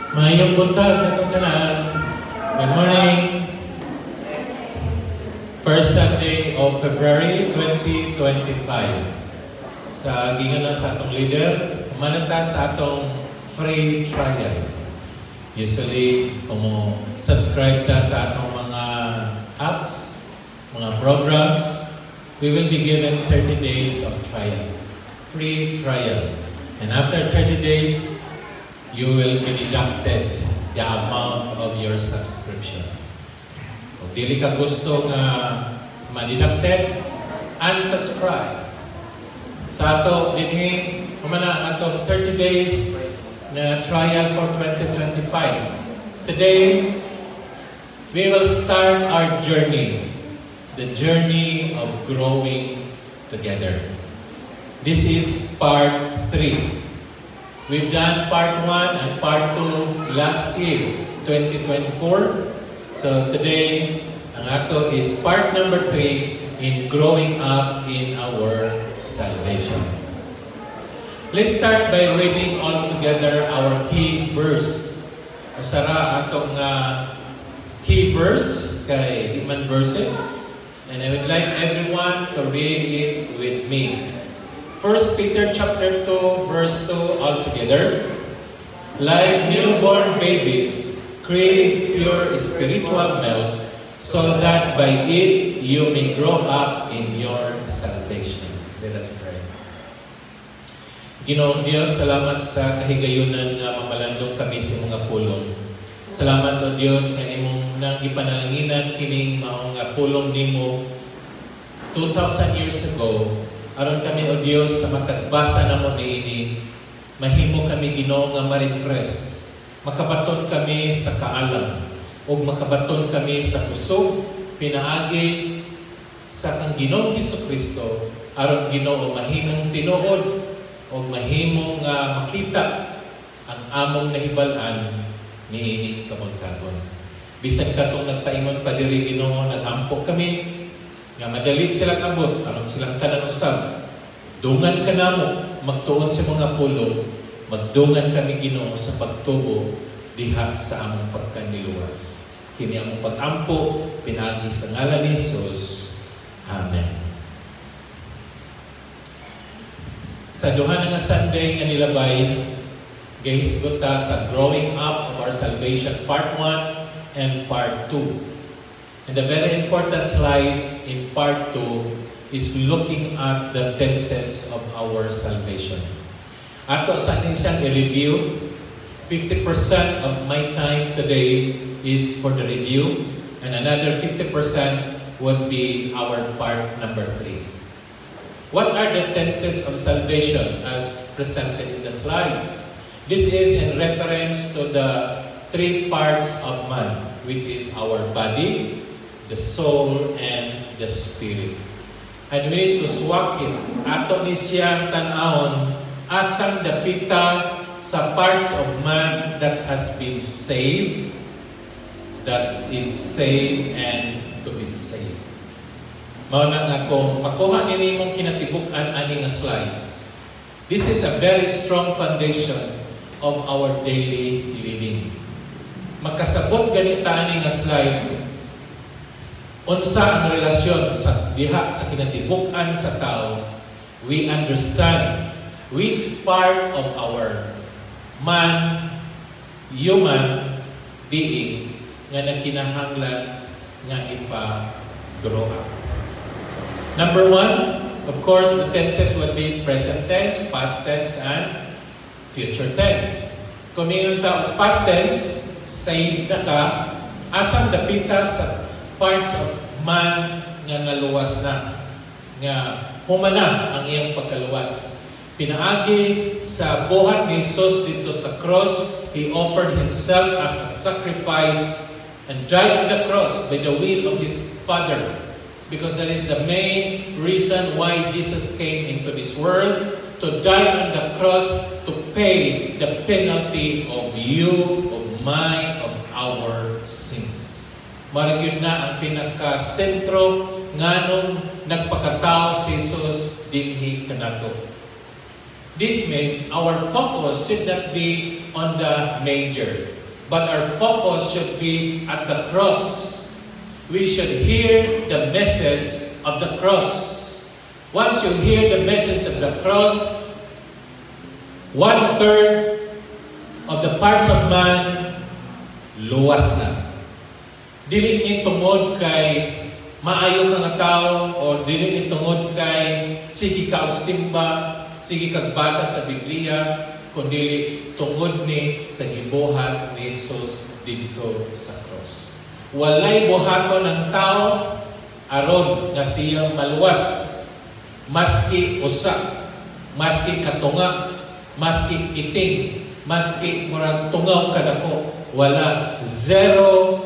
Mayong buntag na itong tanan. Good morning. First Sunday of February 2025. Sa ginganan sa atong leader, manata sa atong free trial. Usually, kung subscribe ta sa atong mga apps, mga programs, we will be given 30 days of trial. Free trial. And after 30 days, you will be deducted the amount of your subscription. Kung dili ka gusto nga ma-deducted, unsubscribe. Sa ato, dinhi, kumana atong 30 days na trial for 2025. Today, we will start our journey, the journey of growing together. This is part 3. We've done part 1 and part 2 last year, 2024. So today, ang ato is part number 3 in growing up in our salvation. Let's start by reading all together our key verse. Usara atong key verse kay Diman verses, and I would like everyone to read it with me. 1 Peter chapter 2 verse 2 all together. Like newborn babies, crave pure spiritual milk, so that by it you may grow up in your salvation. Let us pray. Ginoong Diyos, salamat sa kahigayunan nga mamalandong kami sa mga pulong. Salamat o Diyos nga imong nang ipanalanginan kining maong nga pulong nimo 2,000 years ago. Aron kami o Diyos sa matagbasa na mo niini, mahimo kami Ginoo nga ma-refresh. Makabaton kami sa kaalam o makabaton kami sa kusog, pinaagi sa kang Ginoong Hesukristo, aron Ginoo mahimong tinuod o mahimong makita ang among nahibalan niini kamagtagon. Bisan katong nagpaingon pa diri Ginoo, nagampo kami nga madali silang abot, aron silang tanan usab. Dungan ka namo, magtuon sa mga pulo, magdungan kami Ginoo sa pagtubo diha sa among pagkaniluwas. Kini among pag-ampo, pinagi sa ngalan ni Jesus. Amen. Sa duha nga Sunday nga nilabay, gahisgot ta sa growing up of our salvation part 1 and part 2. And the very important slide in part 2 is looking at the tenses of our salvation. Ato sa atin siyang i-review. 50% of my time today is for the review, and another 50% would be our part number 3. What are the tenses of salvation as presented in the slides? This is in reference to the 3 parts of man, which is our body, the soul, and the spirit. And we need to swak it. Ato ni siyang tanahon asang dapita sa parts of man that has been saved, that is saved, and to be saved. Mao na nga kung pakuha nini mong kinatibuk-an ani nga slides. This is a very strong foundation of our daily living. Makasabot ganita ani nga slide. Unsa ang relasyon sa diha sa kinatibuk-an sa tao, we understand which part of our man, human being nga nagkinahanglan nga ipa-grow up. Number 1, of course, the tenses would be present tense, past tense, and future tense. Kung yung tao past tense, saved na ka, asang dapita sa parts of man nga naluwas na, nga humana ang iyang pagkaluwas. Pinaagi sa buhat ni Jesus dito sa cross, He offered Himself as a sacrifice and died on the cross by the will of His Father. Because that is the main reason why Jesus came into this world, to die on the cross, to pay the penalty of you, of mine, of our sins. Maragid na ang pinaka-sentro nganong nagpakatao si Jesus dinhi kanato. This means our focus should not be on the major. but our focus should be at the cross. We should hear the message of the cross. Once you hear the message of the cross, 1/3 of the parts of man luwas na. Dili ni tungod kay maayo ka nga tao, o dili ni tungod kay sige ka og simba, sige kag basa sa Biblia, kundi tungod ni sa gibuhat ni Jesus dito sa cross. Walay buhaton ng tao aron nga siyang maluwas, maski usa, maski katunga, maski kiting, maski murag tungaw kadako. Wala, zero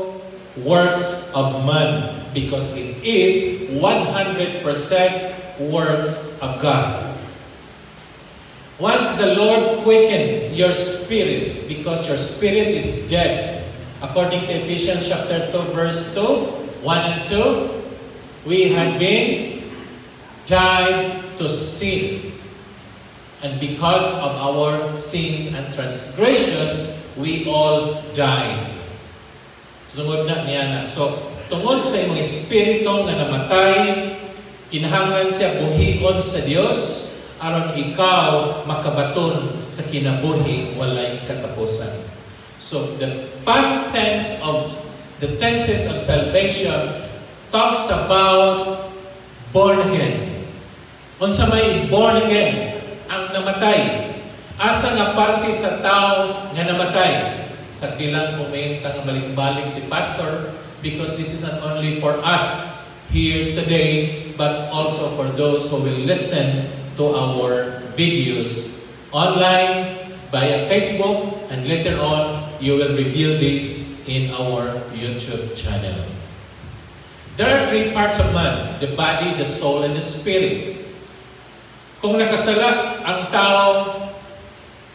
works of man, because it is 100% works of God. Once the Lord quicken your spirit, because your spirit is dead, according to Ephesians chapter 2, verse 2, 1 and 2, we have been died to sin. And because of our sins and transgressions, we all died. Tungod na niya na. So, tungod sa imong espiritu nga namatay, kinahanglan siya buhion sa Dios aron ikaw makabaton sa kinabuhi walay katapusan. So, the past tense of the tenses of salvation talks about born again. Unsa may born again? Ang namatay. Asa nga parte sa tao nga namatay? Sa bilang kumenta nga balik-balik si Pastor, because this is not only for us here today, but also for those who will listen to our videos online, via Facebook, and later on, you will review this in our YouTube channel. There are 3 parts of man: the body, the soul, and the spirit. Kung nakasala ang tao,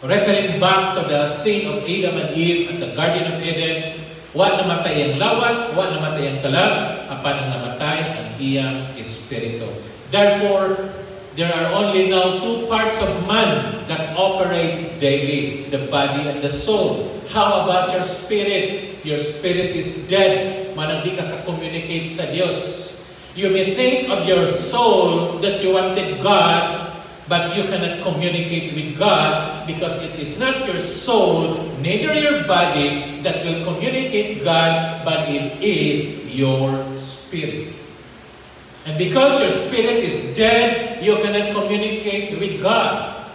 referring back to the sin of Adam and Eve at the Garden of Eden, wa namatay ang lawas, wa namatay ang kalag, apan ang namatay ang iyang espiritu. Therefore, there are only now 2 parts of man that operates daily, the body and the soul. How about your spirit? Your spirit is dead. Manang di ka ka-communicate sa Diyos. You may think of your soul that you wanted God, but you cannot communicate with God because it is not your soul, neither your body that will communicate God, but it is your spirit. And because your spirit is dead, you cannot communicate with God.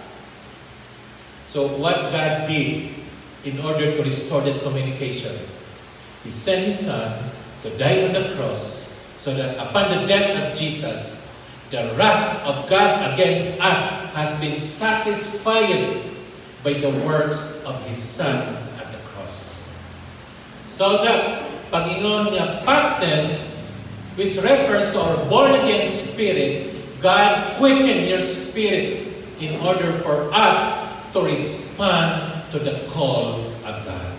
So what God did in order to restore that communication, He sent His Son to die on the cross so that upon the death of Jesus, the wrath of God against us has been satisfied by the works of His Son at the cross. So that, pag-ingon nga past tense, which refers to our born-again spirit, God quicken your spirit in order for us to respond to the call of God.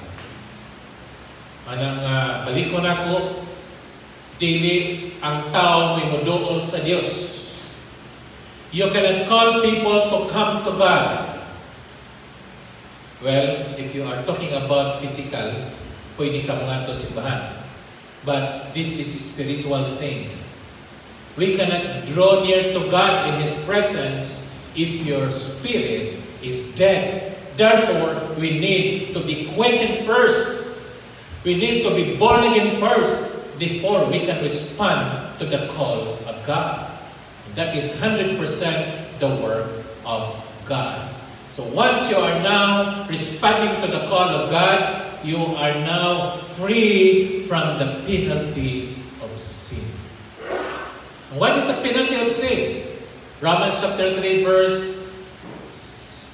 Anang balikon ako, dili ang tao may moduol sa Dios. You cannot call people to come to God. Well, if you are talking about physical, pwede ka mga to simbahan. But this is a spiritual thing. We cannot draw near to God in His presence if your spirit is dead. Therefore, we need to be quickened first. We need to be born again first before we can respond to the call of God. That is 100% the work of God. So once you are now responding to the call of God, you are now free from the penalty of sin. And what is the penalty of sin? Romans chapter 3 verse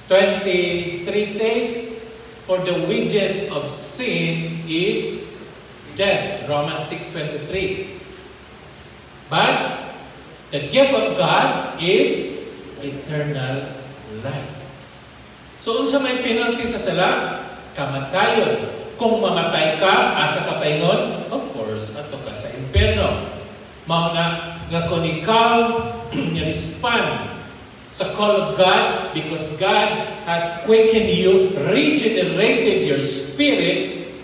23 says, "For the wages of sin is death." Romans 6:23. But the gift of God is eternal life. So, unsa may penalty sa sala? Kamatayon. Kung mamatay ka, asa ka paingon? Of course, ato ka sa impyerno. Mauna nga kung ikaw respond sa call of God, because God has quickened you, regenerated your spirit,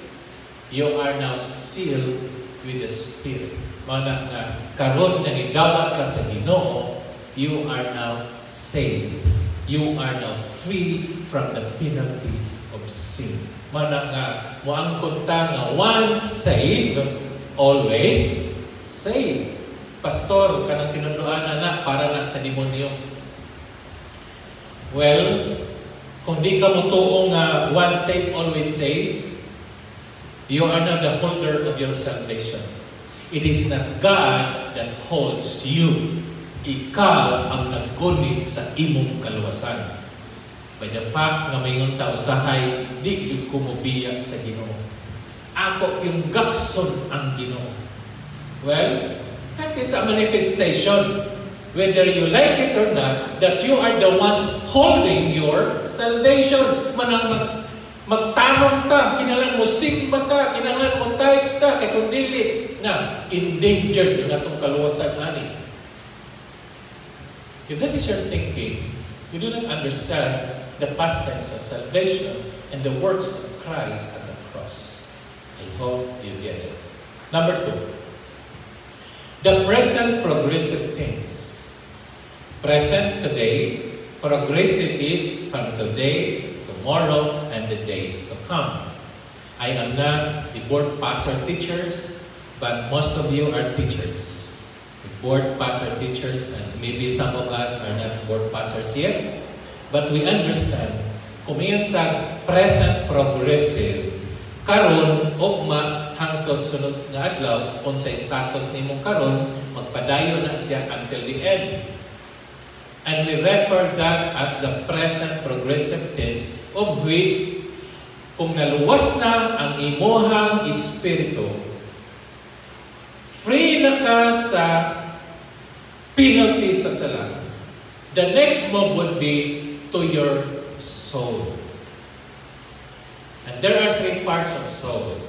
You are now sealed with the Spirit. Mana nga, karon nga nidawat ka sa Ginoo, you are now saved. You are now free from the penalty of sin. Mana nga, moangkot ta nga, once saved, always saved. Pastor, kanang tinunduan na para na sa demonyo. Well, kung di ka mutuong nga, once saved, always saved, you are now the holder of your salvation. It is not God that holds you. Ikaw ang naggunit sa imong kaluwasan. By the fact nga mayon ta usahay, di gyud ko mobiya sa Ginoo. Ako yung gakson ang Ginoo. Well, that is a manifestation, whether you like it or not, that you are the ones holding your salvation. Manang magtanong ta, kinahanglan mo sigma ta, kinahanglan mo tithes ta, kay kung dili na endangered na itong kaluwasan ani. If that is your thinking, you do not understand the past tense of salvation and the works of Christ at the cross. I hope you get it. Number 2, the present progressive tense. Present today, progressive is from today, tomorrow, and the days to come. I am not the board pastor teachers, but most of you are teachers. The board pastor teachers, and maybe some of us are not board pastors yet, but we understand kung mayroon tag present progressive, karon ugma hangtod sunod nga adlaw unsay status nimong karon, magpadayon na siya until the end. And we refer that as the present progressive tense, of which kung naluwas na ang imohang espiritu, free na ka sa penalty sa sala. The next move would be to your soul. And there are 3 parts of soul.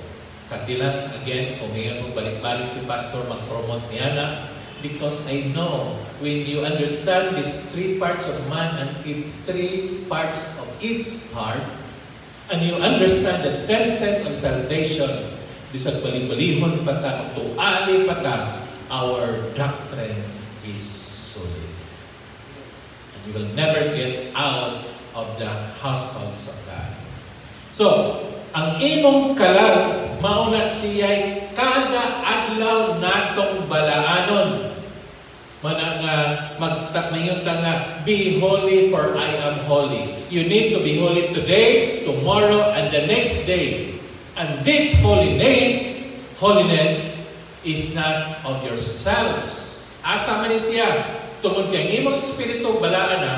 Sa dilan, again, kung ngayon balik-balik si Pastor mag-promote niya na, because I know when you understand these 3 parts of man and its 3 parts of its heart, and you understand the tenses of salvation, bisag bali-balihon pa ta, tuali pa ta, our doctrine is solid. And you will never get out of the households of God. So, ang imong kalag, mauna siya'y kada adlaw natong balaanon. Mayon ta nga, be holy for I am holy. You need to be holy today, tomorrow, and the next day. And this holiness is not of yourselves. Asa man siya, tungod kay imong espiritu balaan na,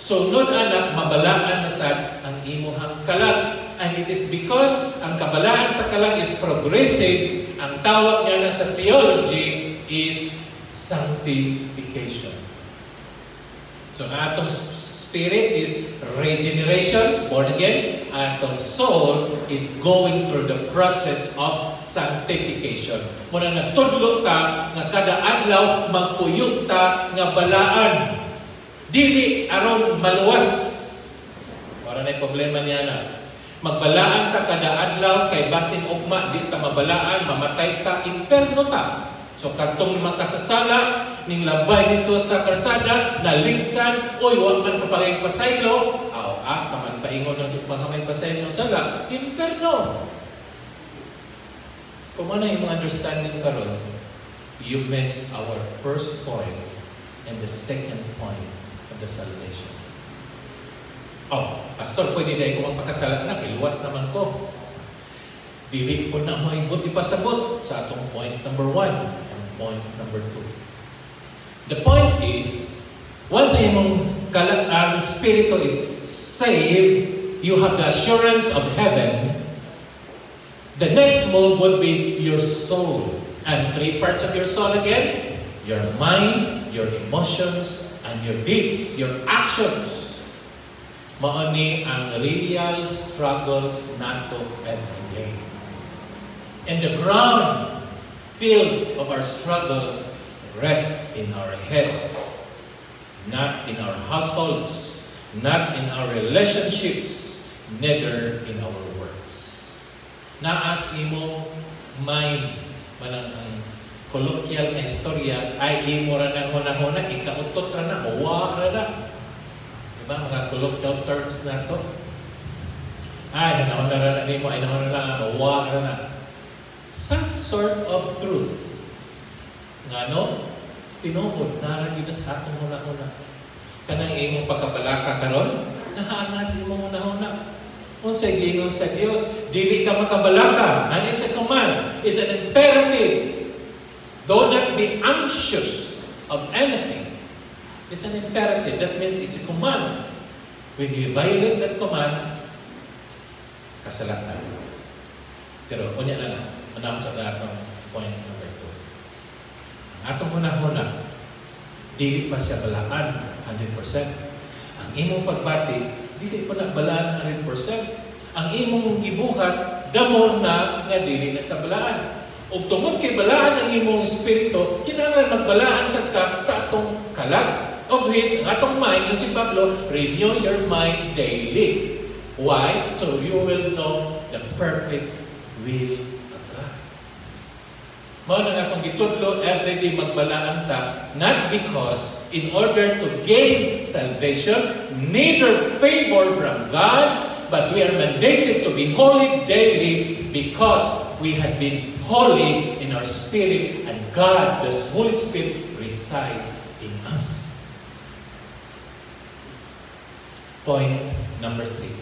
sunod anak mabalaan na sad ang imong kalag. And it is because ang kabalaan sa kalag is progressive, ang tawag niya na sa theology is sanctification. So atong spirit is regeneration, born again. Atong soul is going through the process of sanctification. Muna natudlo ta nga kada adlaw magpuyot ta nga balaan. Dili aron maluwas. Wala na problema niya na. Magbalaan ka kada adlaw kay basin ugma di ta mabalaan, mamatay ta, imperno ta. So kadtong makasasala ning labay dito sa karsada, naligsan, oy wa man kapagay pasaylo, asa man paingon ng mga pasaylo sala, imperno. Kung ano yung understanding karon, you miss our first point and the second point of the salvation. Pastor, pwede dahil ko magpakasalat na, kiluwas naman ko. Dili ko na maibot ipasabot sa atong point number 1 and point number 2. The point is, once imong ang spirito is saved, you have the assurance of heaven. The next move would be your soul. And 3 parts of your soul again, your mind, your emotions, and your deeds, your actions. Maani ang real struggles nato every day. And the ground field of our struggles rests in our head, not in our households, not in our relationships, neither in our works. naas imong mind, manang ang colloquial na istorya, ay imo ra na huna-huna, ikautot ra na, mawa ra na. Diba? Mga colloquial terms na to. Ay, nanahon na nimo, ay nanahon na mawa ra na. Some sort of truth. Nga no? Tinuod, naragin na sa atong huna-huna. Kanang imong pagkabalaka karon, nahaangan sa imong huna-huna. Kung sa gingon sa Dios, dili ka makabalaka. And it's a command. It's an imperative. Do not be anxious of anything. It's an imperative. That means it's a command. When you violate that command, kasalatan. Pero, unya na lang. Manam sa atong point number 2. Ang atong huna-huna, dili pa siya balaan 100%. Ang imong pagbati, dili pa na balaan 100%. Ang imong gibuhat, damo na nga dili na sa balaan. Ug tungod kay balaan ang imong espiritu, kinahanglan magbalaan sa atong kalag. Of which, ang atong mind, yung si Pablo, renew your mind daily. Why? So you will know the perfect will of God. Mao na nga kung gitudlo, everyday magbalaan ta, not because in order to gain salvation, neither favor from God, but we are mandated to be holy daily because we have been holy in our spirit and God, the Holy Spirit, resides in us. Point number 3.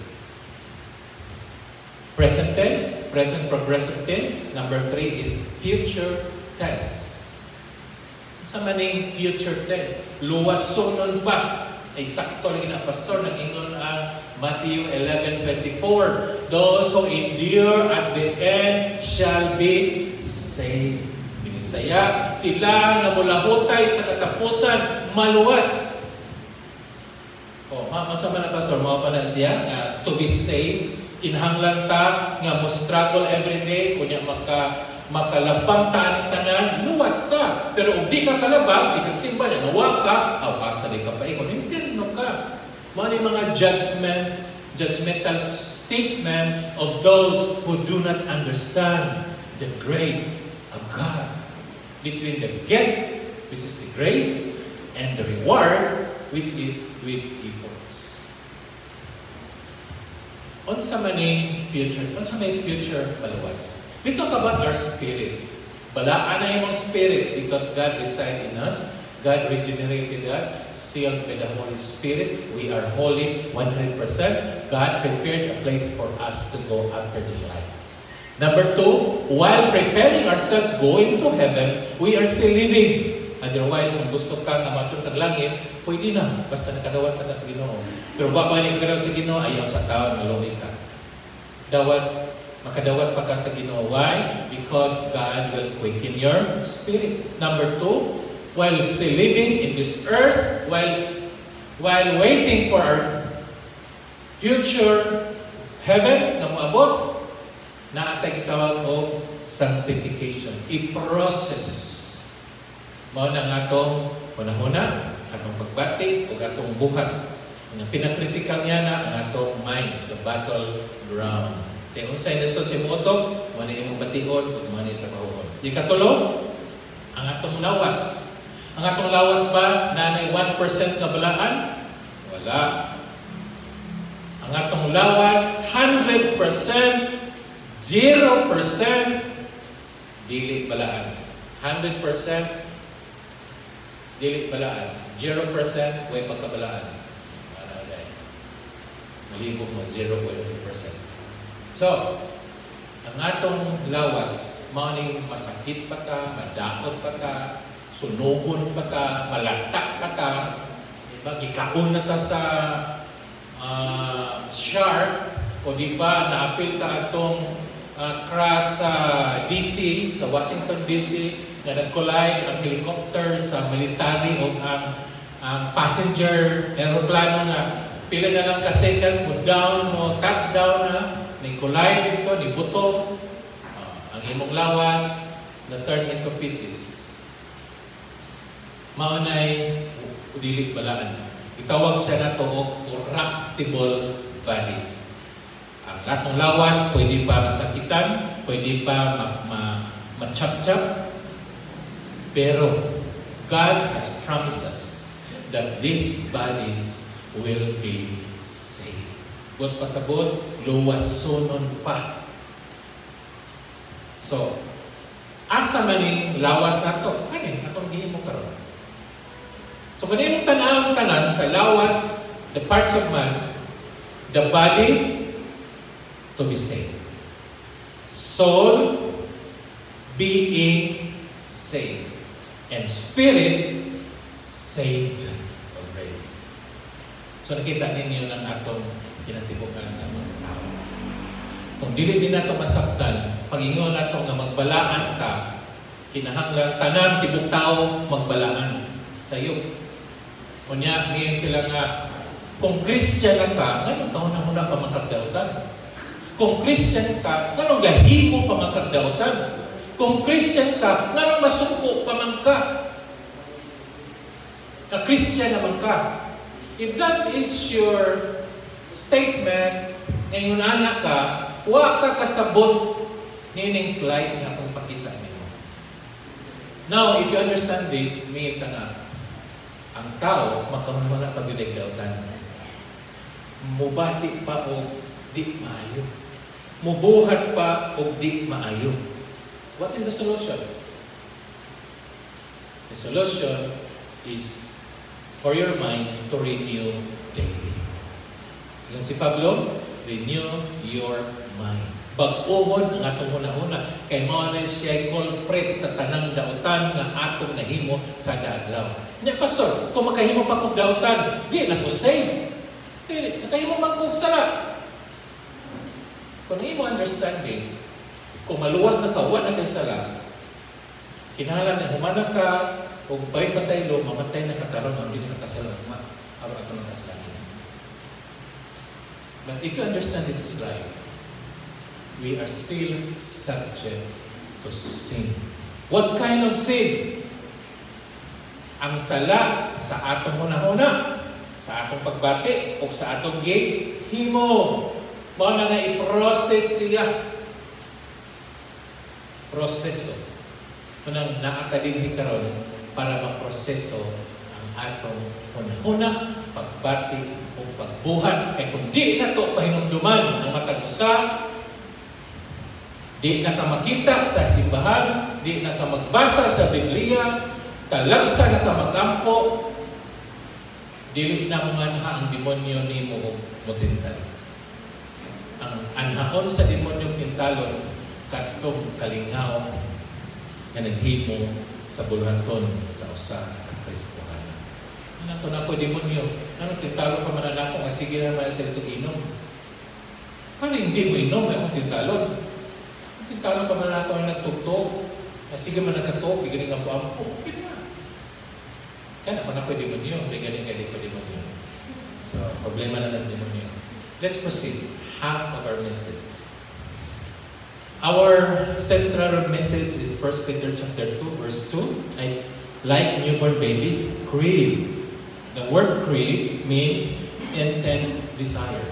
Present tense, present progressive tense. Number 3 is future tense. Sa maning future tense, luwas sunon pa. Ay sakto lang na pastor, nag-ingon ang Matthew 11:24. Those who endure at the end shall be saved. Binisaya, sila nga mulahutay sa katapusan, maluwas. Sa mga pastor, mga pa na siya, to be saved, inhanglan ta, nga mo struggle every day, kunya makalabang ta tanan, luwas ta. Pero kung di ka kalabang, sikang simba niya, nawa ka, awasa di ka pa ikon, impirno ka. Mga judgmental statement of those who do not understand the grace of God. Between the gift, which is the grace, and the reward, which is with efforts. Unsa man ning future? Unsa may future maluwas? We talk about our spirit. Balaan na imong spirit because God resides in us. God regenerated us, sealed by the Holy Spirit. We are holy 100%. God prepared a place for us to go after this life. Number 2, while preparing ourselves going to heaven, we are still living. Otherwise, kung gusto ka na matulog ng langit, pwede na. Basta nakadawat ka na sa Ginoo. Pero baka hindi ka sa Ginoo, ayaw sa tao, maluhi ka. Makadawat pa ka sa Ginoo. Why? Because God will quicken your spirit. Number 2, while still living in this earth, while waiting for our future heaven na moabot, naatay gitawag o sanctification. I-process. Mao na nga itong hunahuna, atong pagbati, o atong buhat. Ang pinakritikal niya na ang atong mind, the battleground. Kaya kung sa'yo nasod si Motog, mani imong bation, o mani trabahoon. Ikatulo, ang atong lawas. Ang atong lawas ba, nanay 1% na balaan? Wala. Ang atong lawas, 100%, 0%, dili balaan. 100%, dili balaan. 0%, way pagkabalaan. Malibog mo, 0.1%. So, ang atong lawas, maning masakit pa ka, madaot pa ka, sunugon pa ka, malatak pa ka, diba? Gikaon na ka sa shark, o diba, naapil ka atong crash sa DC, sa Washington DC, na nag-collide ang helicopter sa military o ang passenger aeroplano na pila na lang ka-seconds mo down, mo touchdown na, ni-collide dito, ni-buto, ang imong lawas, na-turn into pieces. Maunay, udilik balaan. Itawag siya na to o corruptible bodies. Ang lahat ng lawas, pwede pa masakitan, pwede pa ma-chop-chop. Pero God has promised us that these bodies will be saved. But pasabot, luwasonon pa. So, asa maning lawas na to? Kani, atong gihimo karon. So, kanino tanan sa lawas, the parts of man, the body, to be saved. Soul being saved. And spirit saved already. So nakita ninyo ng atong kinatibukan ng mga tao. Kung dili din nato masaktan, pag-ingon nato nga magbalaan ka, kinahanglan tanan tibok tao magbalaan sa iyo. Kunya ngayon sila nga, kung Christian ka, nganong taon na muna pa makagdautan? Kung Christian ka, nganong gahimo pa makagdautan? Kung Christian ka, nganong masuko pa man ka? Na Christian naman ka. If that is your statement, ngayon anak ka, wa ka kasabot nining slide nga kung pakita nimo. Now, if you understand this, may ka nga, ang tao, makamuna pagdidagdautan. Mubati pa o di maayo. Mubuhat pa o di maayo. What is the solution? The solution is for your mind to renew daily. Yung si Pablo, renew your mind. Bag-ohon ang atong una-una. Kay mao na siya culprit sa tanang dautan nga atong nahimo kada adlaw. Nya pastor, kung makahimo pa kog dautan, di na ko save. Di nakahimo man kog sala. Kung imo understanding, kung maluwas na kawan na kay sala, kinahanglan na humanap ka, kung balik pa sa ilo, mamatay na kakaroon ang hindi nakasala. Araw ato ng kasalanan. But if you understand this is right, we are still subject to sin. What kind of sin? Ang sala sa atong una-una, sa atong pagbati, o sa atong himo. Mao na nga i-process siya. Proseso. Kunang naakadinhi karon para maproseso ang atong una-una, pagbati o pagbuhat. Kaya kung di na ito pahinumduman ang matag usa, di na ka makita sa simbahan, di na ka magbasa sa Biblia, talagsa na ka magampo, dili na mo nga ang demonyo ni mo motintal. Ang anhaon sa demonyo tintalon, katong kalingaw nga naghimo sa buluhaton sa usa ka Kristohanan. Ano to na ko demonyo? Ano tintalo pa man nako nga sige na man sa itong inom? Kani hindi mo inom akong tintalon. Tintalon pa man ako ang nagtugtog. Sige man nagkatok, bigyan nga po ampo. Okay na. Kaya ako na ko demonyo, bigyan nga di ko demonyo. So, problema na sa demonyo. Let's proceed. Half of our message. Our central message is 1 Peter chapter 2, verse 2. Like newborn babies, crave. The word crave means intense desire.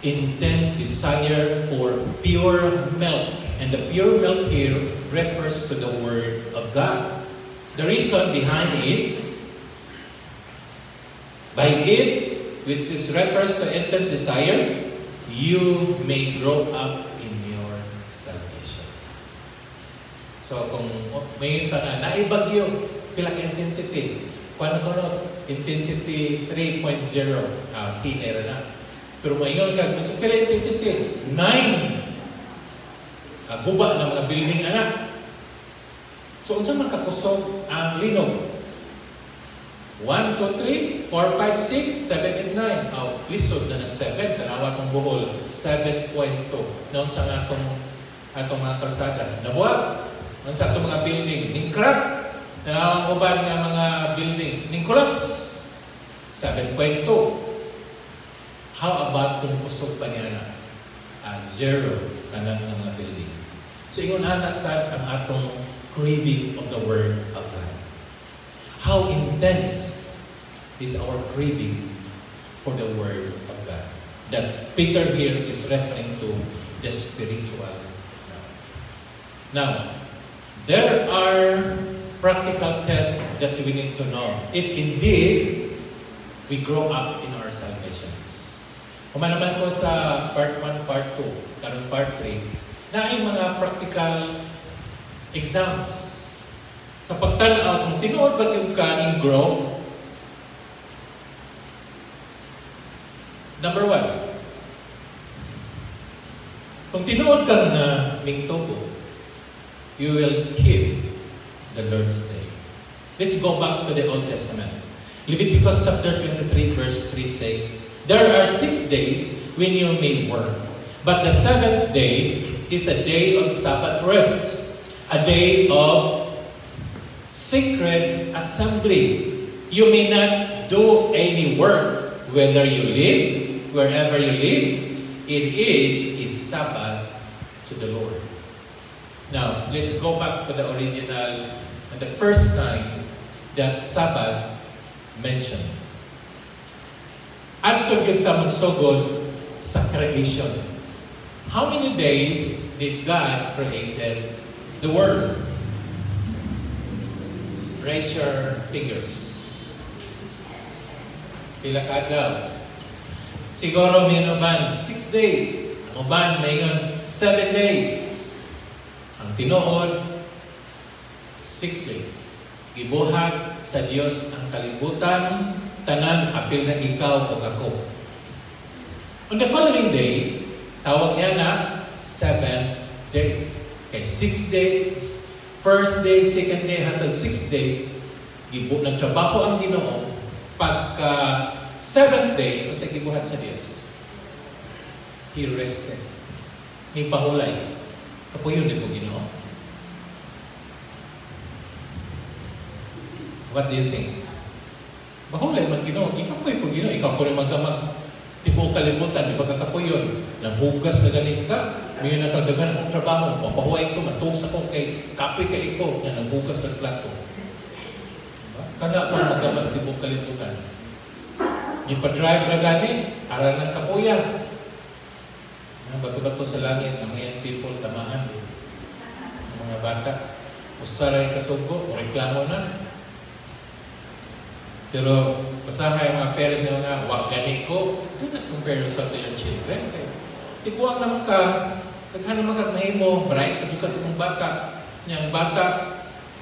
Intense desire for pure milk. And the pure milk here refers to the Word of God. The reason behind is, by it, which refers to intense desire, you may grow up in your salvation. So kung may naibagyo, pila ka intensity? Kung ano, intensity 3.0, pinera na. Pero maingon ka, kung pila intensity? 9. Guba ng mga building anak. So unsa man kakusog ang linog? 1, 2, 3, 4, 5, 6, 7, 8, 9. Lisod na ng 7. Tanawa kong buhol. 7.2. Noon sa atong mga kalsada. Nabuhat. Noon sa atong mga building. Ning crack. Tanawa ang uban nga mga building. Ning collapse. 7.2. How about kung kusog pa niya na? 0. Tanan ng mga building. So ingon anak sa ang atong craving of the Word of God. How intense is our craving for the Word of God? that Peter here is referring to the spiritual. Now, there are practical tests that we need to know if indeed we grow up in our salvations. Kumanaman ko sa part 1, part 2, karon part 3, na ay mga practical exams. Sa pagtanaw, kung tinuod ba yung ka in grow, number 1, kung tinuod ka na mingtubo, you will keep the Lord's Day. Let's go back to the Old Testament. Leviticus chapter 23 verse 3 says, "There are 6 days when you may work, but the 7th day is a day of Sabbath rest, a day of sacred assembly. You may not do any work, whether you live, wherever you live. It is a Sabbath to the Lord." Now, let's go back to the original, the first time that Sabbath mentioned. Adto gyud ta magsugod sa creation. How many days did God created the world? Raise your fingers. Pila ka adlaw? Siguro may uban 6 days. Ang uban mayon 7 days. Ang tinuod 6 days. Gibuhat sa Dios ang kalibutan, tanan apil na ikaw o ako. On the following day, tawag niya na 7th day. Okay, 6 days, first day, second day, hanggang 6 days, nagtrabaho ang Ginoo. Pagka 7th day, o sa gibuhat sa Diyos, He rested. May pahulay. Kapuyon din po Ginoo. What do you think? Bahulay man Ginoo. Ikapoy po Ginoo. Ikaw po rin magkamag. Tibo kalibutan, di ba kakapuyon? Nanghugas na galing ka. May nakadagan akong trabaho. Papahuay ko, matugs ako kay kapoy ka ikaw. Yan, nanghugas ng plato. Kana po magamas tibo kalibutan. Ipa-drive na gani, aral ng kapuya. Bato-bato sa langit, ang mga people, tamaan. Ang mga bata, usaray kasugo, o reklamo na. Pero, pasahay ang mga parents nyo nga, wag ganit ko, do not compare yourself to your children. Tiguang naman ka, naghan naman ka mahimo, bright, at ka sa mong bata. Niyang bata,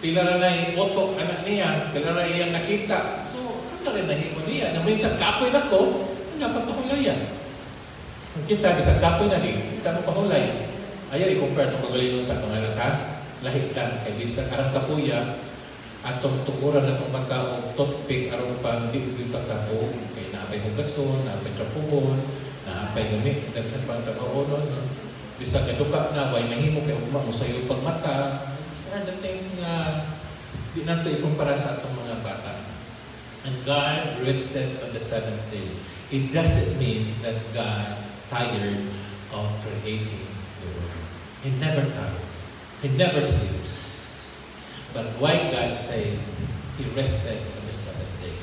pila na otok anak niya, pila na iyang nakita. So, kanya rin nahimo niya. Na minsan, kapoy na ko, dapat pahulayan. Kung kita, bisang kapoy na din, kita mo pahulay. Ayaw, i-compare itong pagalinon sa pangalan ka. Lahit lang, kay bisang arang kapuya, atong tukuran na itong mata o toothpick arong pang di pagkapo. Kaya naapay hugason, naapay trapuhon, naapay gamit, daghan pang trabahonon. Bisang kaduka na, way mahimo kay ugma mo sa'yo pagmata. These are the things na di nato ikumpara sa atong mga bata. And God rested on the 7th day. It doesn't mean that God tired of creating the world. He never tired. He never sleeps. But why God says He rested on the 7th day?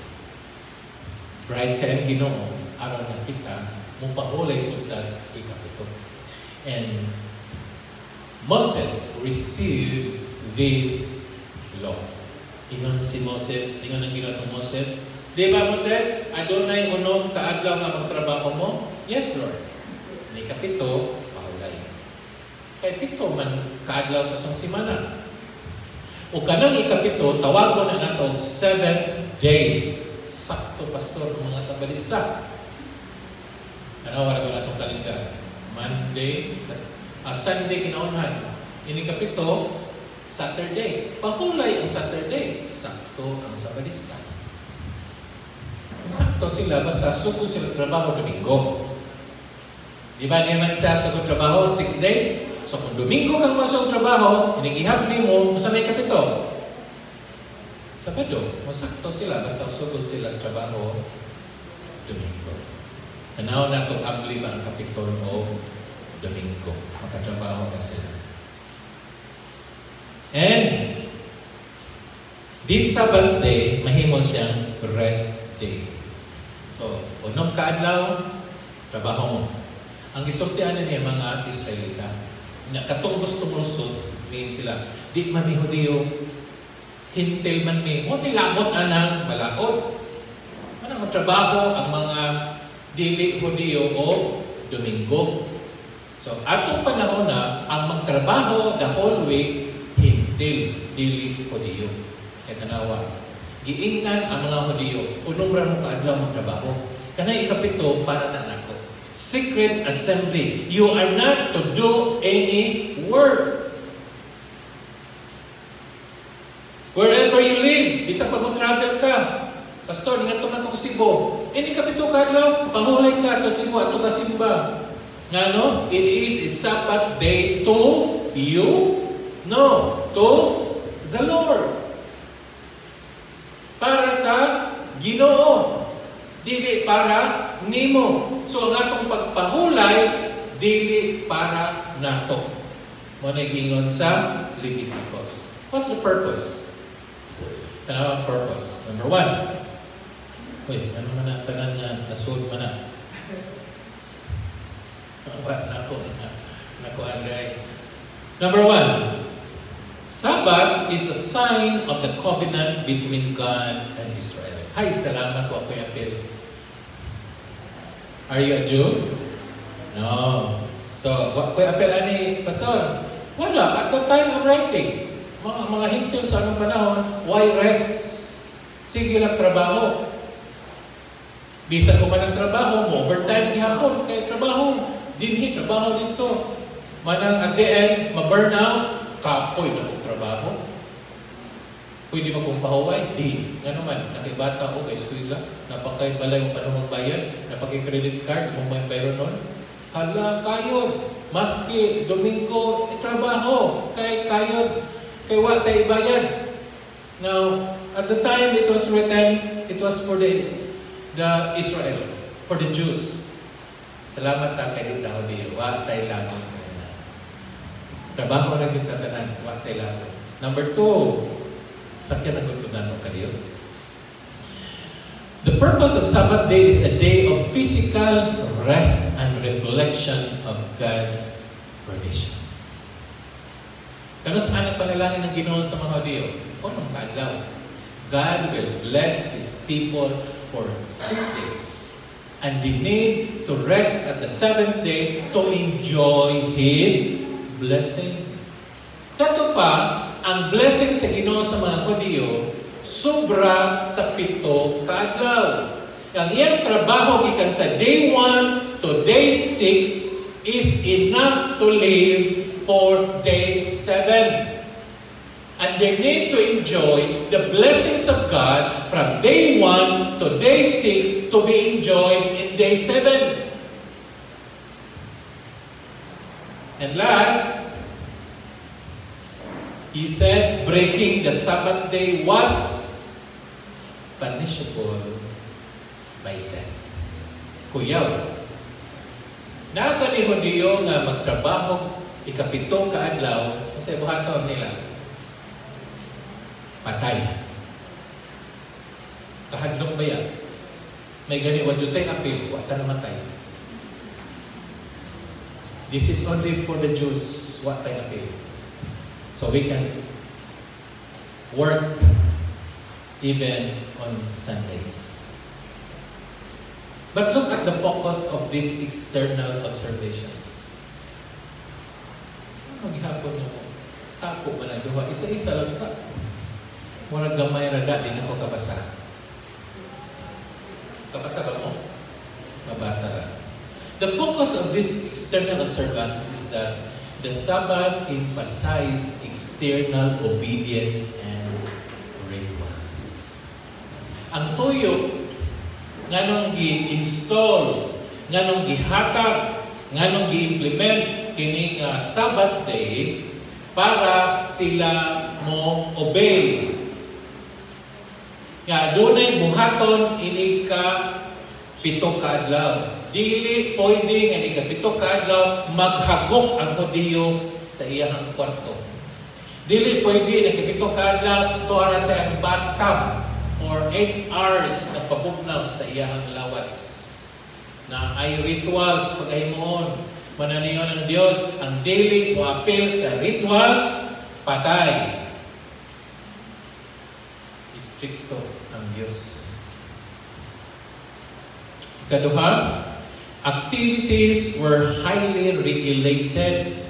Bright ka ang Ginoo, araw na kita, mupahulay puntas ikapito. And Moses receives this law. Ingon si Moses, ingon ang ginatong Moses, di ba Moses, adunay unong kaadlaw nga magtrabaho mo? Yes, Lord. Ni kapito, pahulay. Kay pito man kaadlaw sa isang simana. O kanang ikapito, tawagon na nato 7th day. Sakto, pastor, ang mga sabalista. Ano, wala ko na itong kalendar. Monday, Sunday, kinaunhan. Inikapito, Saturday. Pahulay ang Saturday. Sakto ang sabalista. Sakto sila, basta sugod sila trabaho Domingo. Di ba naman siya sugod trabaho 6 days? So kung Domingo kang masok trabaho, inigihapli mo, sa may kapito. Sabado, masakto sila, basta sugod sila trabaho Domingo. Tanaw na itong abli ba ang kapito o Domingo. Makatrabaho ka sila. And this Sabbath day, mahimo siyang rest day. So, unong kaadlaw, Trabaho mo. Ang gisultian niya mga Israelita. Katong gusto mo sud, ngayon sila. Di man ni Hudiyo, hintil man ni, o nilabot anang balaod. Manang trabaho ang mga dili Hudiyo o Domingo. So, atong panahon na, ang magtrabaho the whole week, hintil, dili Hudiyo. Kaya tanawa, giingnan ang mga Hudiyo, unong ra mo kaadlaw magtrabaho. Kanay ikapito para na nako. Secret assembly. You are not to do any work. Wherever you live, isa pag travel ka, Pastor, ingat naman ko Cebu. Ini kapito ka adlaw, pahulay ka to Cebu at to kasimba. Ngano? It is a Sabbath day to you? No, to the Lord. Para sa Ginoo. Dili para nimo. So ang atong pagpahulay, dili para nato. Mo nagingon sa Leviticus. What's the purpose? Tanaw ang purpose. Number 1. Uy, ano man na, tanan na, nasud man na. Nako, Andrei. Number 1. Sabbath is a sign of the covenant between God and Israel. Hay, salamat po ako yung apel. Are you a Jew? No. So, ko yung apel ani, Pastor? Wala. At the time of writing, mga hintil sa anong panahon, why rests? Sige lang trabaho. Bisa ko man ang trabaho mo, overtime gihapon, kay trabaho, dinhi, trabaho dito. Manang at the end, ma-burnout, kapoy na kong trabaho. Pwede mo kong pahuway? Di. Nga naman, nakibata ko kay eskwela, napakay balay mo pa nung magbayad, napakay credit card, kung may bayro nun. Hala, kayod. Maski, Domingo, trabaho. Kayod. Kay wala ibayad. Now, at the time it was written, it was for the Israel, for the Jews. Salamat ta kay dito diyo. Wa tay lamang na. Trabaho ra gyud tanan, wa tay lamang. Number 2, sakyan ang gutudano kadiyo. The purpose of Sabbath day is a day of physical rest and reflection of God's provision. Kano sa anak panalangin ng Ginoo sa mga Diyo? Unong kaadlaw. God will bless His people for 6 days. And they need to rest at the 7th day to enjoy His blessing. Kato pa, ang blessing sa Ginoo sa mga Hudiyo, sobra sa 7 kaadlaw. Ang iyang trabaho gikan sa day 1 to day 6 is enough to live for day 7. And they need to enjoy the blessings of God from day 1 to day 6 to be enjoyed in day 7. And last, he said, breaking the Sabbath day was punishable by death. Kuyaw. Naga ni Hudiyo nga magtrabaho ikapito kaadlaw kasi buhaton nila. Patay. Kahadlok ba yan? May gani wajutay apil, wata namatay. This is only for the Jews, watay apil. So we can work even on Sundays. But look at the focus of these external observations. Ano gihapon niyo mo? Tapo man ang duha, isa-isa lang sa murag gamay rada, di na ko kabasa. Kabasa ba mo? Mabasa ra. The focus of this external observance is that the Sabbath emphasized external obedience and rituals. Ang tuyo, nganong gi-install, nganong gihatag, nganong gi-implement kini nga Sabbath day para sila mo obey. Nga dunay buhaton ini ka 7 kaadlaw. Dili pwede nga ini ka 7 kaadlaw maghagok ang Hudiyo sa iyang kwarto. Dili pwede nga 7 kaadlaw tuara sa iyang bathtub for 8 hours na pabugnaw sa iyang lawas. na ay rituals pagahimoon. Mananiyon ng Diyos, ang dili o apel sa rituals, patay. Istrikto ang Diyos. Ikaduha, activities were highly regulated.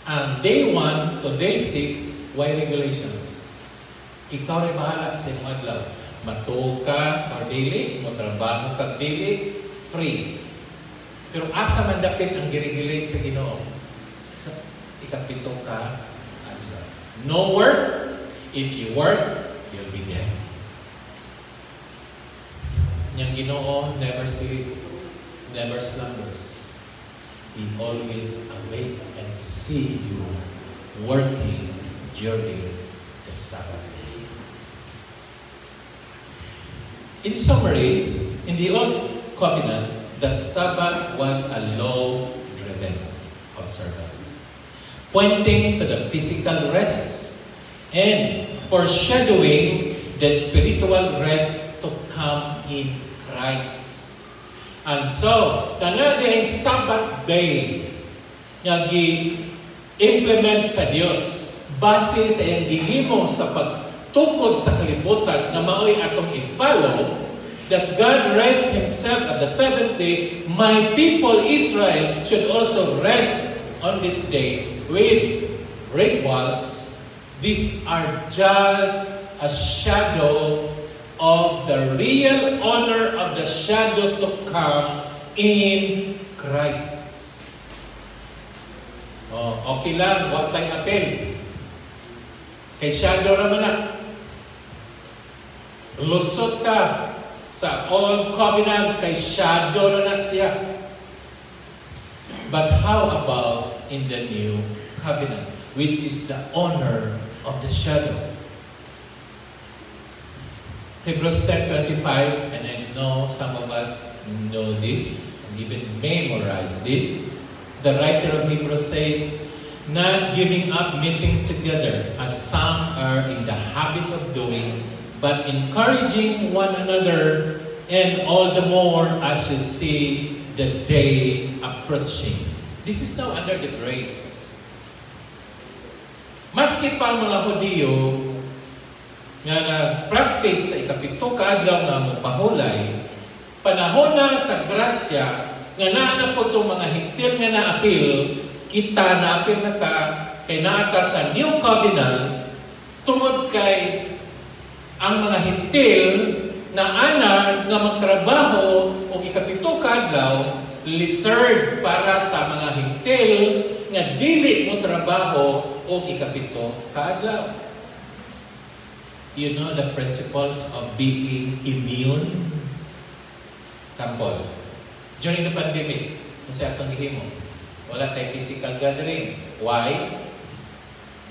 And day 1 to day 6, why regulations? Ikaw rin bahala sa iyong adlaw. Matuog ka or daily, matrabaho ka daily, free. Pero asa man dapit ang giregulate sa Ginoo? Sa ikapito ka adlaw. No work. If you work, you'll be dead. Yang Ginoo never sleep, never slumbers. He always awake and see you working during the Sabbath. In summary, in the Old Covenant, the Sabbath was a law-driven observance, pointing to the physical rests and foreshadowing the spiritual rest to come in Christ. And so, kanadihing Sabbath day nga gi-implement sa Dios base sa iyang gihimo sa pagtukod sa kalibutan na maoy atong i-follow, that God rest Himself at the seventh day. My people Israel should also rest on this day with rituals. These are just a shadow of the real honor of the shadow to come in Christ. Oh, okay lang, huwag tayong apel. Kay shadow naman na. Lusot ka sa Old Covenant, kay shadow na siya. But how about in the New Covenant, which is the honor of the shadow? Hebrews 10:25, and I know some of us know this, and even memorize this. The writer of Hebrews says, not giving up meeting together, as some are in the habit of doing, but encouraging one another, and all the more as you see the day approaching. This is now under the grace. Maski pa mga Hudiyo nga nag-practice sa ikapito kaadlaw nga mo pahulay, panahon na sa grasya nga naa po itong mga hintil nga naapil, kita naapil na ta, kay naata sa New Covenant, tungod kay ang mga hintil na ana nga magtrabaho o ikapito kaadlaw, liserd para sa mga hintil nga dili mo trabaho o ikapito kaadlaw. You know the principles of being immune? Sample. During the pandemic, kasi atong gihimo, wala tayo physical gathering. Why?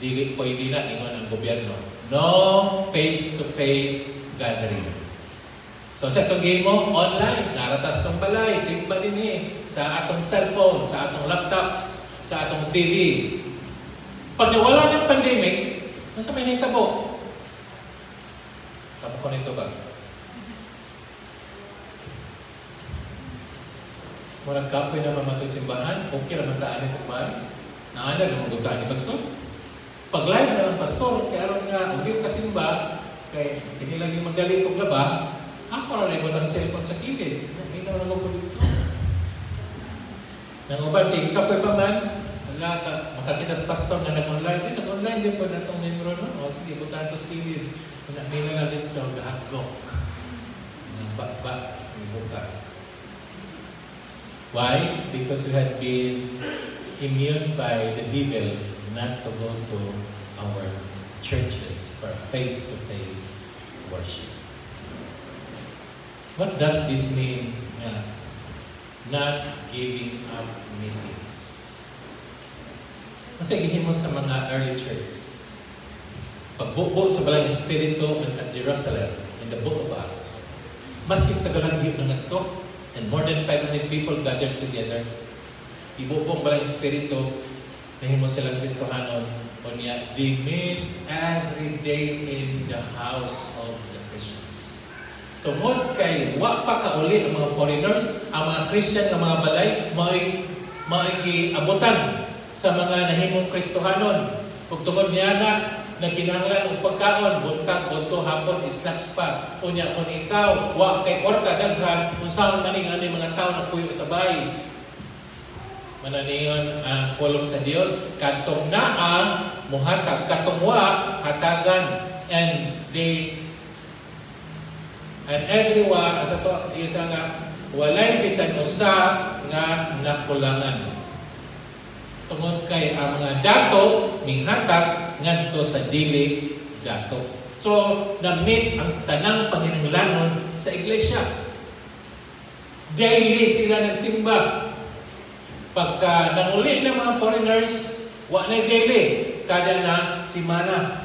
Dili pwede na ingon ang gobyerno. No face-to-face gathering. So sa atong gihimo, online, naratas tong balay, simba din sa atong cellphone, sa atong laptops, sa atong TV. Pag nawala ng pandemic, nasa may nitabo? Kamu ko nito ba? Murang kapoy na mamato simbahan, okay naman taan ito ba? Naanda naman dutaan ni pastor. Pag-live na lang pastor, kaya aron nga, hindi ko kasimba, kaya hindi lang yung magdali kong laba, ako rin ibang cellphone sa kilid. Hindi naman ako dito. Nanguban, kaya kapoy pa man, makakita sa pastor na nag-online, nag-online din po na itong membro, no? O sige, butaan ko sa kilid. Hindi na dito, gahagok. Bak-bak, buka. Why? Because we had been immune by the devil not to go to our churches for face-to-face worship. What does this mean? Not giving up meetings. Kasi gihin mo sa mga early church. Pagbubo sa Balang Espiritu at Jerusalem in the book of Acts, maski tagalanggit na nagtok, and more than 500 people gathered together. Ibubo ang Balang Espiritu, nahimo silang Kristohanon, o niya, they meet every day in the house of the Christians. Tungod kay wa pa kauli ang mga foreigners, ang mga Christian nga mga balay maigiabutan sa mga nahimong Kristohanon. Ug tungod niya na kinahanglan og pagkaon, buntag, bunto, hapon, snacks pa. Unya kung ikaw wa kay kwarta daghan, unsaon man ning ani mga tawo nagpuyo sa bahay. Mananingon ang pulong sa Dios kadtong naa muhatag, kadtong wa hatagan, and everyone as ato isa nga walay bisan usa nga nakulangan. Tungod kay ang mga dato minghatag ngadto sa dili dato. So na-meet ang tanang panginahanglanon sa iglesia. Daily sila nagsimba. Pagka nanguli ng mga foreigners, wa na daily, kada na simana.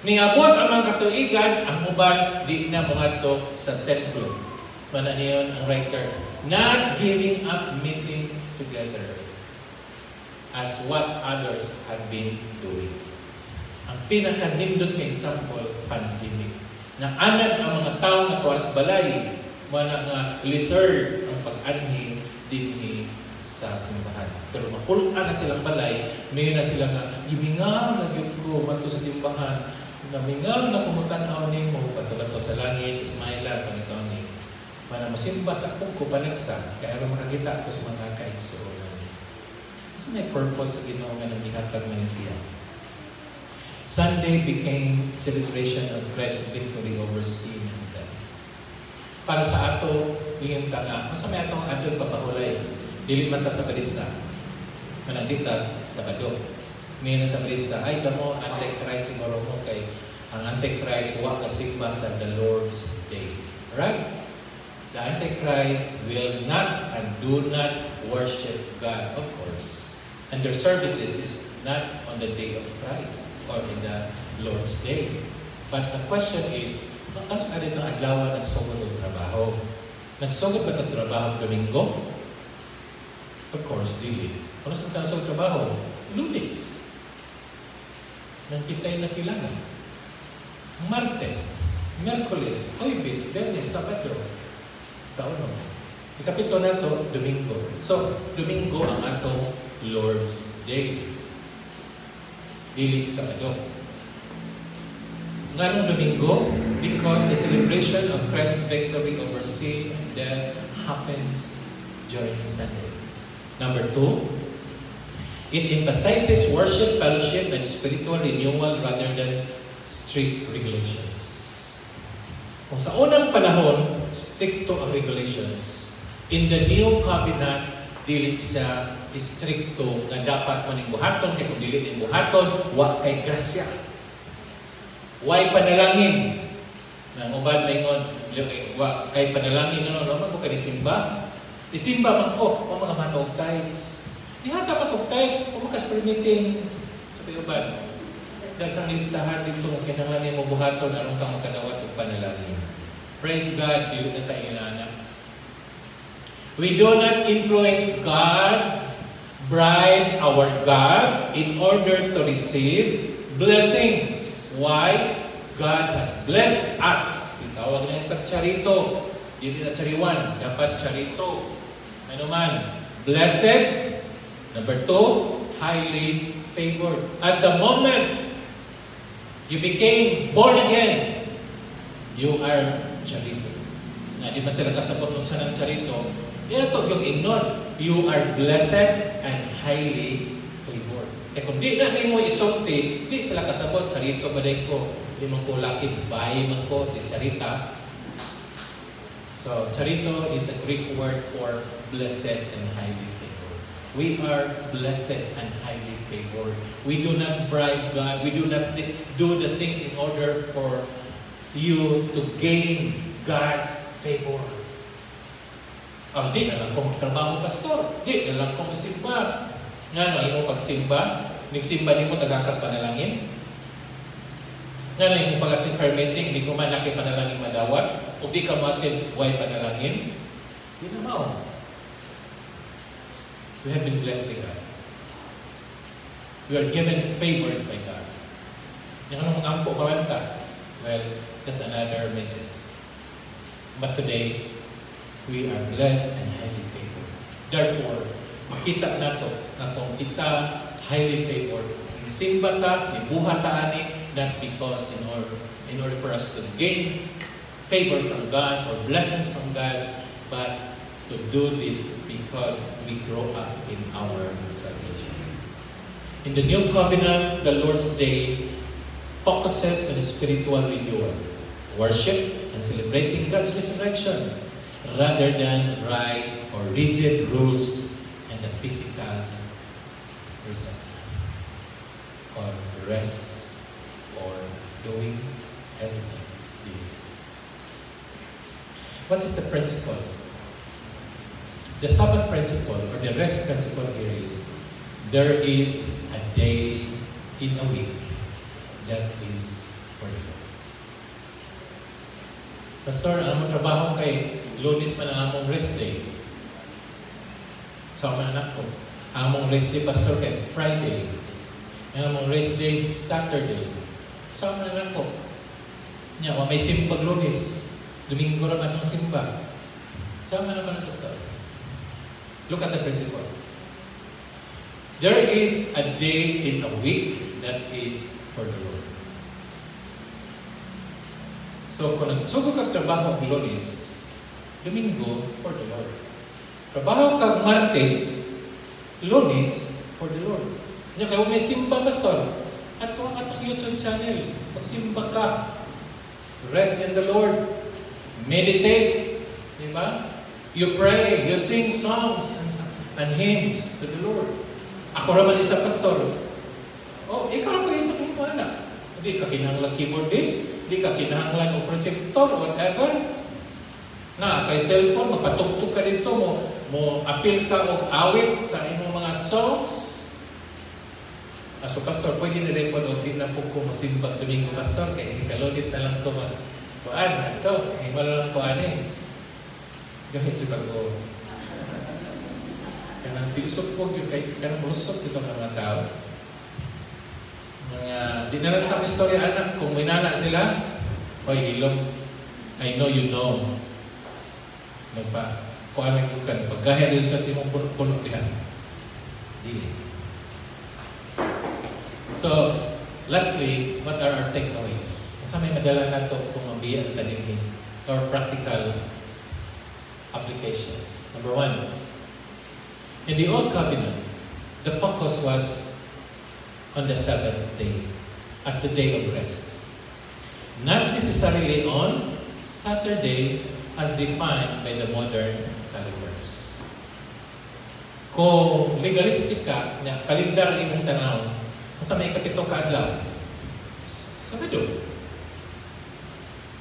Niabot ang mga katuigan, ang uban di na mongadto sa templo. Mananiyon ang writer, not giving up meeting together as what others have been doing. Ang pinaka-nindot na example, pandemic. Na anad ang mga tao na tuwaras balay, mana nga lizard ang pag-anhin din sa simbahan. Pero mapulaan na silang balay, may na sila nga, gimingaw na gyud ko mato sa simbahan, namingaw na kumutan-aw nimo pato sa langit, Ismaila, kung ikaw ni. Mana mosimba sa akong kubanagsa, kaya aron makakita ko sa mga kaigsuonan. Kasi may purpose sa Ginoo nga naghihatag man siya. Sunday became celebration of Christ's victory over sin and death. Para sa ato, iyong tanga, kung sa may atong adol papahulay, dili man ta sa balista. Manandita sa Bado. Ngayon sa balista, ay kamo Antichrist siguro mo kay ang Antichrist wa kasigba sa the Lord's Day. Right? The Antichrist will not and do not worship God, of course. And their services is not on the day of Christ or in the Lord's Day. But the question is, kung sa atin ng adlaw nagsugod ng trabaho? Nagsugod ba ng trabaho Domingo? Of course, dili. Kung saan ka sa trabaho? Lunes. Nang kita'y nakilangan. Martes, Merkulis, Huwebes, Biyernes, Sabado. Kauno. Ikapito na to, Domingo. So, Domingo ang atong Lord's Day. Dili Sabado. Nganong Domingo? Because the celebration of Christ's victory over sin and death happens during Sunday. Number 2, it emphasizes worship, fellowship, and spiritual renewal rather than strict regulations. Kung sa unang panahon, stricto ang regulations. In the new covenant, dili siya stricto na dapat maning buhaton, kaya kung dili ning buhaton, wa kay grasya. Way panalangin. Nang uban mayngon, wa kay panalangin ano, naman ko kay simba. Isimba man ko, o mga matog tithes. Ihata matog tithes, o makas-permitting. Sabi uban, daghang listahan dito kung kinahanglan mo buhaton, aron kang makadawat og panalangin. Praise God, dili na tayo inana. We do not influence God, bribe our God in order to receive blessings. Why? God has blessed us. Itawag na yung tag-charito. Hindi na chariwan, dapat charito. Ano man? Blessed. Number 2, highly favored. At the moment you became born again, you are charito. Na di man sila kasabot ng sanang charito, ito yung ignon. You are blessed and highly favored. Eh kung di na mo isulti, di sila kasabot, charito baday ko. Di man ko lakit, bayi man ko, di charita. So, charito is a Greek word for blessed and highly favored. We are blessed and highly favored. We do not bribe God. We do not do the things in order for you to gain God's favor. Ang di na lang kong trabaho pastor. Di na lang kong simba. Nga no, yung pagsimba, nagsimba di mo tagakag panalangin. Nga no, yung pag-atin permitting, di ko man nakipanalangin madawat, o di ka matin way panalangin, di na mao. We have been blessed by God. We are given favored by God. Yung anong ampo kawanta? Well, that's another message. But today, we are blessed and highly favored. Therefore, makita nato na kung kita highly favored, simba ta, nibuhat ta ani, not because in order for us to gain favor from God or blessings from God, but to do this because we grow up in our salvation. In the New Covenant, the Lord's Day focuses on spiritual renewal, worship, and celebrating God's resurrection, rather than right or rigid rules and the physical result, or rests, or doing everything. What is the principle? The Sabbath principle, or the rest principle here is, there is a day in a week that is for you. Pastor, ang among trabaho kay Lunes man ang among rest day. So, ang anak ko, ang among rest day, Pastor, kay Friday. Ang among rest day, Saturday. So, ang anak ko, niya, may simbag Lunes. Domingo rin atong simba. So, ang anak ko, Pastor. Look at the principle. There is a day in a week that is for the Lord. So, kung nagsugo kang trabaho ang Lunes, Domingo for the Lord. Trabaho kang Martes, Lunes for the Lord. Kaya kung may simba, Pastor, at kung atong YouTube channel, magsimba ka, rest in the Lord, meditate, di ba? You pray, you sing songs and hymns to the Lord. Ako raman isa pastor. Oh, ikaw raman isa kong anak. Hindi ka kinahanglan keyboardist, hindi ka kinahanglan o projector, whatever. Na, kay cellphone, mapatugtog ka dito, mo appeal ka o awit sa imong mga songs. So, pastor, pwede ni-record o din na po kung masimbag Domingo, pastor, kaya hindi ka Lunes na lang ko kuan, ito, hindi mo lang kuan eh. Gahit siya ko. Kanang pilusok po, kanang pilusok dito ng mga tao. Di na lang ang istorya, anak, kung may nana sila, oy, ilong, I know you know. Kuan ang kukan, pagkahiril kasi mong puno dihan. Dili. So, lastly, what are our takeaways? Sa may madala na ito kung mabiyan tanin or practical applications. Number one, in the Old Covenant, the focus was on the seventh day as the day of rest. Not necessarily on Saturday as defined by the modern calendars. Kung legalistic ka, kalendar imong tanaw, kung sa may kapito ka adlaw, Sabado.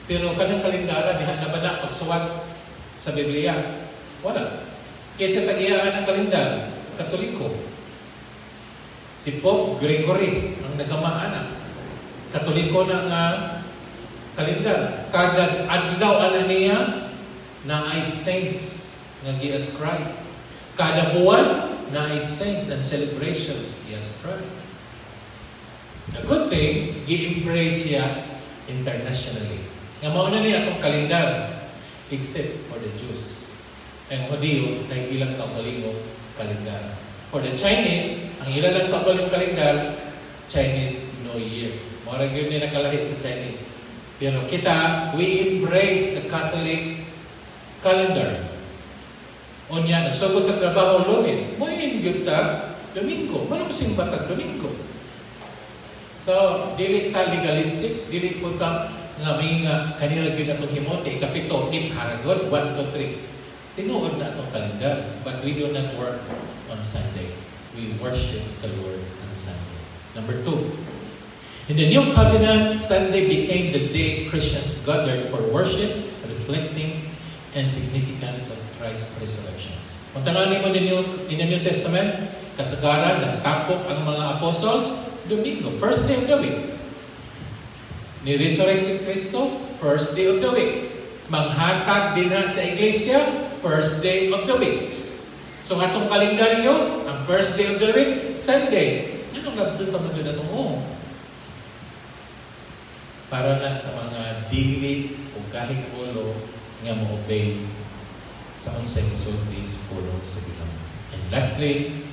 Pero kanang kalendara, dihan na ba na pagsuwat sa Biblia? Wala. Kaysa tag-iyaan ng kalendar, Katoliko. Si Pope Gregory, ang nagamaana. Katoliko na nga kalendar. Kada adlaw ana niya na ay saints nga gi-ascribe. Kada buwan na ay saints and celebrations gi-ascribe. The good thing, gi-embrace siya internationally. Nga mauna niya itong kalendar except for the Jews. Ang Hudiyo na ilang kaugalingong kalendar. For the Chinese, ang ilang kaugalingong kalendar, Chinese New Year. Marag yun na nakalahi sa Chinese. Pero kita, we embrace the Catholic calendar. Unya, nagsugod ang trabaho Lunes. Mo yun tag Domingo. Ano mo simba tag Domingo? So, dili ta legalistic, dili po ta nga may nga kanila gyud atong himot kay kapito haragon 1 to 3. Tinuod na atong kalendar, but we do not work on Sunday. We worship the Lord on Sunday. Number 2. In the New Covenant, Sunday became the day Christians gathered for worship, reflecting and significance of Christ's resurrection. Kung tananin mo in the New Testament, kasagaran, nagtapok ang mga apostles, Domingo, first day of the week. Ni-resurrect si Kristo, first day of the week. Manghatag din na sa iglesia, first day of the week. So atong kalendaryo, ang first day of the week, Sunday. Anong labdon pa mo dyan atong para na sa mga dili o kahit ulo nga mo obey sa unsay gisulti sa pulong sa Ginoo. And lastly,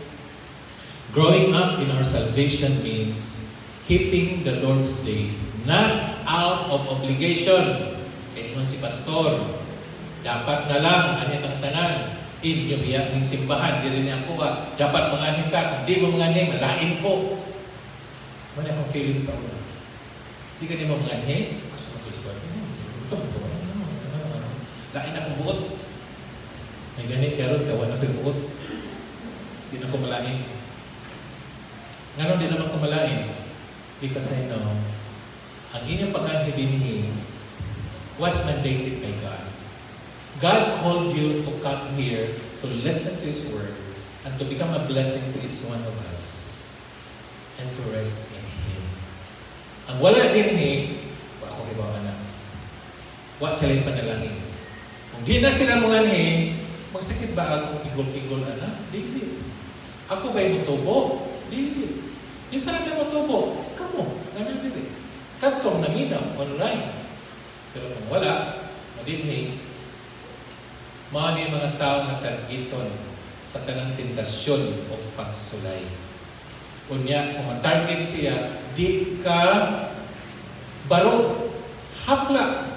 growing up in our salvation means keeping the Lord's Day not out of obligation. Kaya ingon si pastor, dapat na lang anit ang tanan. Inyo biya ng simbahan, di rin ako dapat manganin ka. Kung di mo manganin, malain ko. Wala akong feeling sa una. Di ka di mo manganin, kaso lain akong buot. May ganit karon gawa na akong buot. Di na ko malain. Ngayon di naman ko malain. Because I know, ang inyong pagkakibinihin was mandated by God. God called you to come here to listen to His Word and to become a blessing to each one of us and to rest in Him. Ang wala din ako kibawa na. Wa sila panalangin. Kung di na sila mga magsakit ba ako tigol-tigol na? Di. Ako ba'y mutubo? Di. Isa lang may mutubo. Kamu, ganyan din. Katong naminaw online. Pero kung wala, madinhi, mga mga tao na targeton sa kanang tentasyon o pagsulay. Kunya, kung ma-target siya, di ka baro, hapla.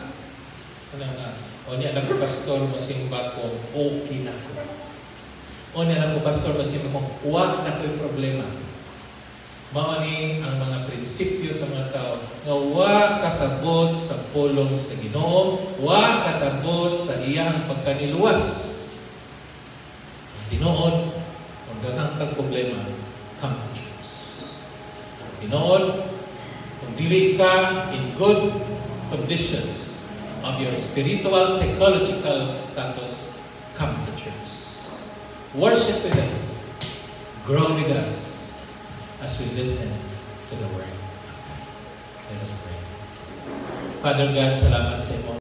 O niya, nagpastor mo simba ko, okay na ko. O niya, nagpastor mo simba ko, huwag na ko yung problema. Mauni ang mga prinsipyo sa mga tao nga wa kasabot sa pulong sa Ginoo, wa kasabot sa iyang pagkaniluwas. Tinuod, kung daghang kang problema, come to Jesus. Tinuod, kung dili ka in good conditions of your spiritual, psychological status, come to church. Worship with us. Grow with us as we listen to the Word of God. Let us pray. Father God, salamat sa imo.